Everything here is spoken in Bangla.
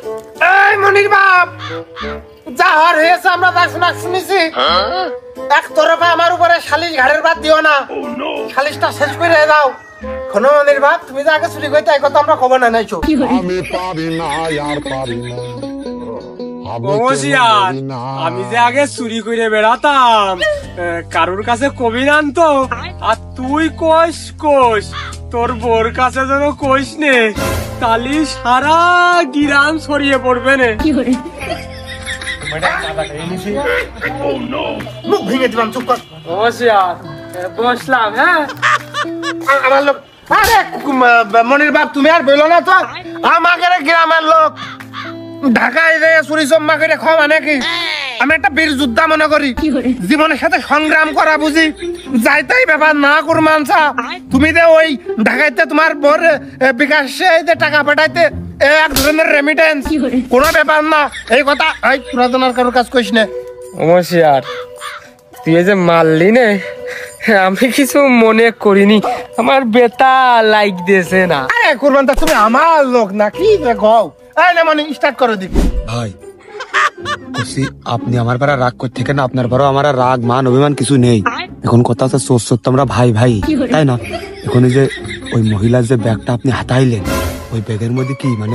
এই মনির বাপ, যা হওয়ার হয়েছে আমরা তা শুনেছি। এক তরফে আমার উপরে সালিশ ঘাড়ের বাদ দিও না, সালিশটা শেষ করে দাও। কোনো মনির বাপ, তুমি যে আগে চুরি করতে, এই কথা আমরা খবর না নাইছো। আমি পারি না আর পারি না, আমি যে আগে চুরি করে বেড়াতাম, কারোর কাছে কবি নান তো, আর তুই কোষ তোর বোর কাছে যেন কোষ নে, তালি সারা গ্রাম ছড়িয়ে পড়বে না। মুখ ভেঙে দিলাম, চুপ কর। বসলাম। হ্যাঁ, আমার লোক, আরে মনির বাপ তুমি আর বলো না তো, আমাকে গ্রামের লোক ঢাকায় যে চুরি চম্মা করে খাওয়া মানে কি? আমি একটা বীর যোদ্ধা মনে করি, জীবনের সাথে সংগ্রাম করা বুঝি। যাইতাই ব্যাপার না করমানসা, তুমি যে ওই ঢাকাইতে তোমার বোর বিকাশে যে টাকা পাঠাইতে এক ধরনের রেমিটেন্স, কোনো ব্যাপার না। এই কথা এই পুরাতনার কারোর কাজ কইস না। অবশ্যই তুই যে মারলি নে, আমি কিছু মনে করিনি, আমার বেতা লাইক দিয়েছে না। আরে কুরবান দা, তুমি আমার লোক না কি কও? এই না মানে স্টার্ট করে দিই। ভাই আপনি আমার পারা রাগ করতে না, আপনার পারও আমার রাগ মান অভিমান কিছু নেই। এখন কথা হচ্ছে সত্য আমরা ভাই ভাই, তাই না? এখন যে ওই মহিলার যে ব্যাগটা আপনি হাতাইলেন, ওই ব্যাগের মধ্যে কি মানে